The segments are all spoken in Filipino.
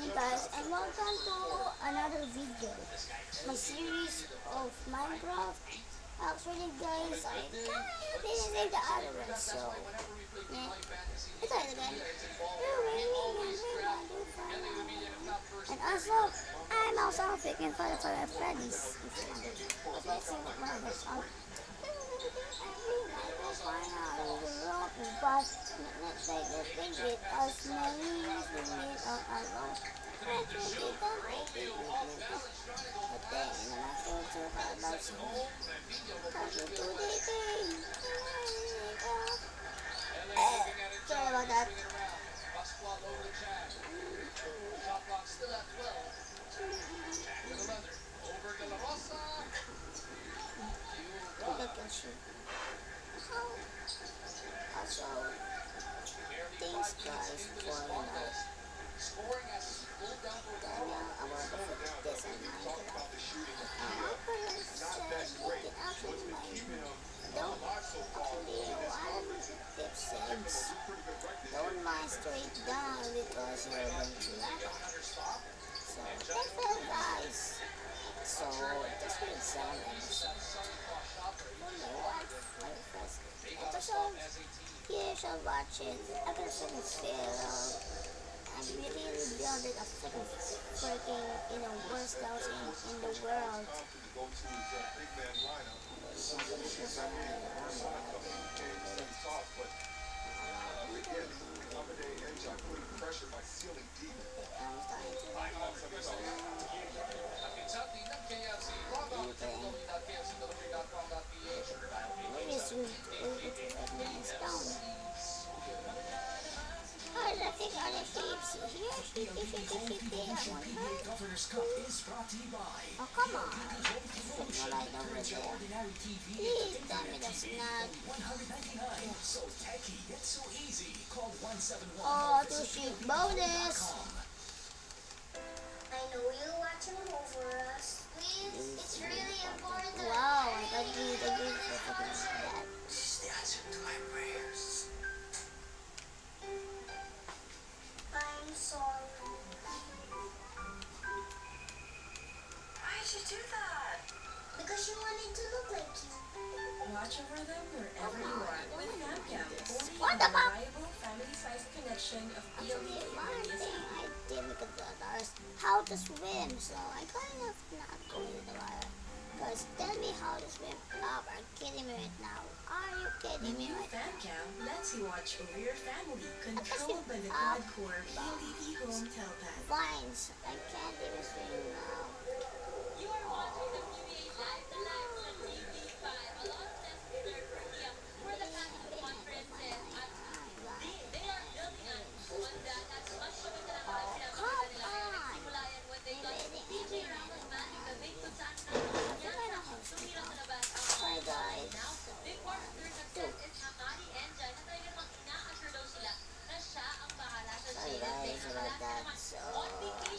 Hey guys, and welcome to another video. My series of Minecraft. Actually guys, I kind of didn't say the other one, so yeah. It's all again. And also, I'm also freaking for Freddy's. Let's see what my best on. But let's say the thing with us many we meet on our own. But then in the last photo about talking to the thing. Sorry about that. Also, thanks guys for then I want to put this in my don't mind straight down because you're going to so thanks for the guys. So this will sound episode. Here shall watch it. I can second fail. I'm really building a second freaking worst house in the world. Oh, come on. Right over there. Please tell me that's not. Oh, to shoot bonus. I know you're watching over us. Please, it's really important. Wow, I got you the good for fucking that. She's the answer to my prayers. I'm sorry. Why'd you do that? Because you wanted to look like you. Watch over them wherever you are with FamCam. Only What a the fuck? reliable family-sized connection of Actually, PLDT one radius. thing I didn't consider is how to swim, so I kind of not going to the water. Guys, tell me how to swim. Oh, are you kidding me right now? Are you kidding me New right now? FamCam lets you watch over your family, controlled by the quad-core PLDT Home Telpad. Fine, so I can't even swim now.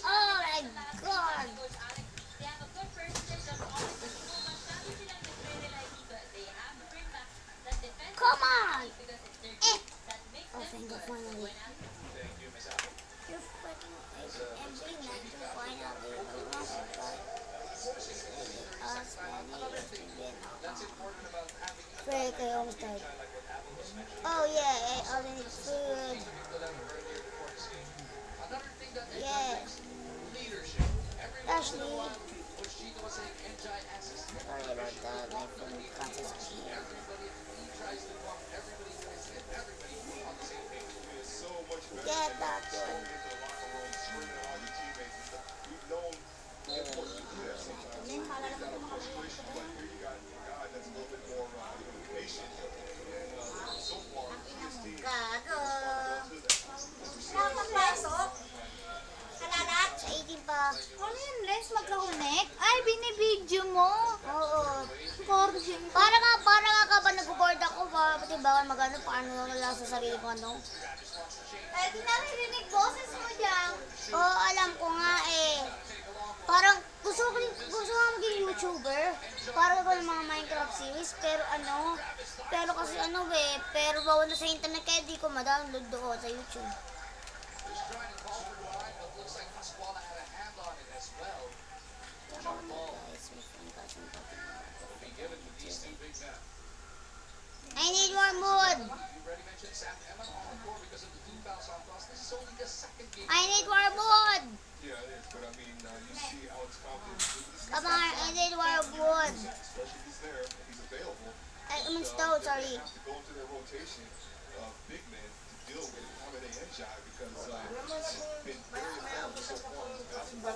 Oh my god! Come on! Oh, thank God, finally. You're fucking every night to find out the wrong us, Frick, I almost died. Oh yeah, I only need food. Yeah. Ashley. Sorry about that, my phone contest here. Get that one. Gago. Nakapasok? Kalalat? Sa 18 pa. Ano yun, Lens? Magka-connect? Ay, binibidyo mo. Oo. Recording. Para nga kapag nag-board ako, pati bawal magano, paano wala sa sarili ko ano. Eh, di naririnig boses mo dyan. Oo, alam ko nga eh. Parang gusto ko maging YouTuber. Para ko ng mga Minecraft series, pero kasi pero bawal na sa internet kaya di ko ma-download doon sa YouTube. Come on, I need War of Wood. especially if he's there and he's available. I mean stone, sorry. Have to go into their rotation of big men to deal with Hamid and Jai because he's been very effective so far in this basketball.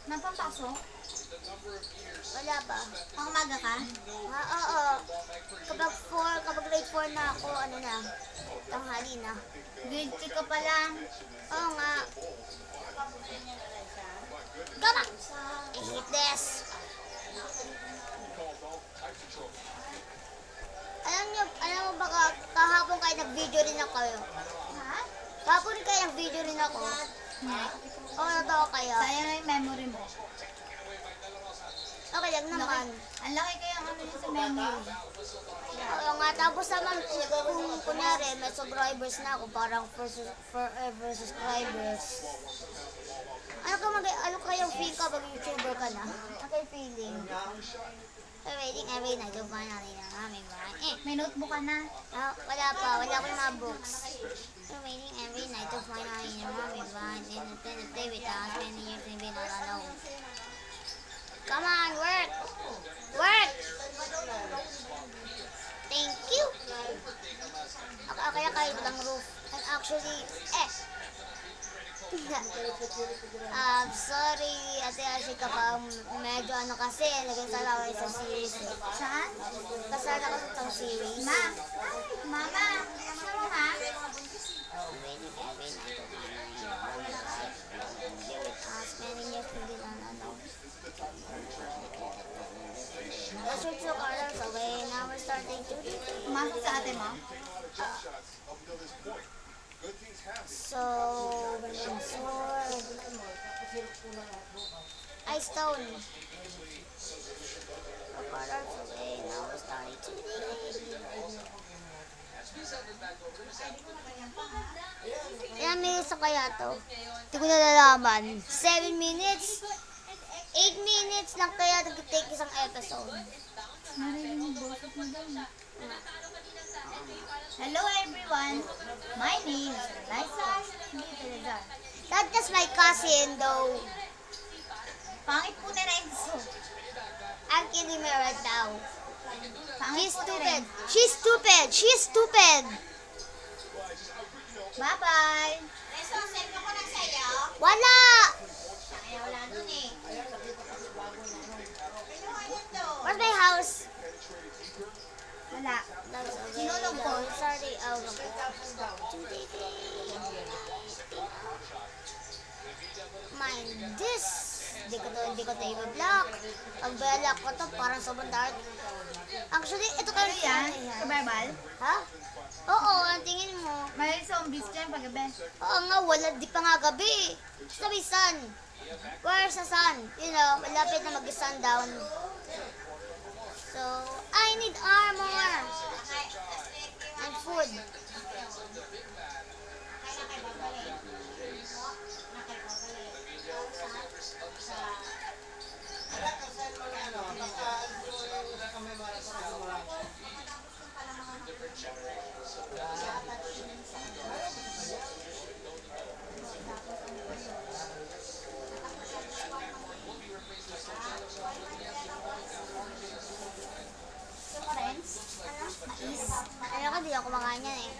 Napapasok? Wala pa. Ang umaga ka? Oo. Kapag grade 4 na ako, ano na, tanghali na. Grade 3 ka pa lang. Oo nga. Come on! I hate this. Alam mo ba kahapon kayo nag-video rin ako. Ha? Kahapon kayo nag-video rin ako. Oo, natawa kayo. Sayang na yung memory mo. Okay lang naman. Ang laki kaya ang ano yun sa memory. Oo nga, tapos naman kung kunyari may subscribers na ako, parang forever subscribers. Ano kayang feel ka pag YouTuber ka na? Ano kayang feeling? Waiting every night to find out na namin ba? May notebook ka na. Wala pa, wala akong mga books. Waiting every night to find out na namin ba? And then play with us many years and be not alone. Come on, work! Work! Thank you! Kaya kayo ng roof. And actually, sorry, Ate Ashika pa, medyo ano kasi, nagkasala ako sa series. Saan? Kasala ako sa itong series. Ma! Ay, mama! Saan mo ha? Shoot your colors away. Now we're starting to Pumasok sa ate mo? So, sword. Ice stone. The colors away. Now we're starting to Ilang minutes na kaya to? Hindi ko nalalaman. 7 minutes? 8 minutes lang kaya nag-take isang episode. Narinig mo boses mo daw. Hello everyone! My name is Liza Shidilazar. That's just my cousin though. Pangit po na Renzo. I'm kidding her right now. Pangit She's po na stupid. Renzo. She's stupid. She's stupid. Bye-bye! Wala! Kaya wala dun eh. Where's my house? Wala. Sinulog ko. Sorry. Oh, mind this. Hindi ko tayo i-block. Pag block ko to, parang sobrang dark. Actually, ito kayo Ano yan? Kabarbal? Ha? Oo, ang tingin mo. May zombies dyan paggabi. Oo nga, wala. Di pa nga gabi. Basta may sun. Where's the sun? You know, malapit na mag-sundown. So, I need armor. And food. Kaya ka, di ako kumakain yan eh.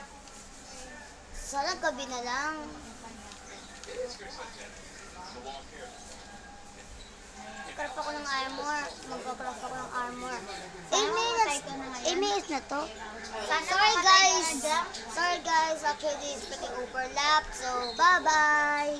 Sana gabi na lang. Magcraft ako ng armor. Magcraft ako ng armor. 8 minutes na to. Sorry guys. Sorry guys. Actually, it's freaking overlap. So, bye-bye.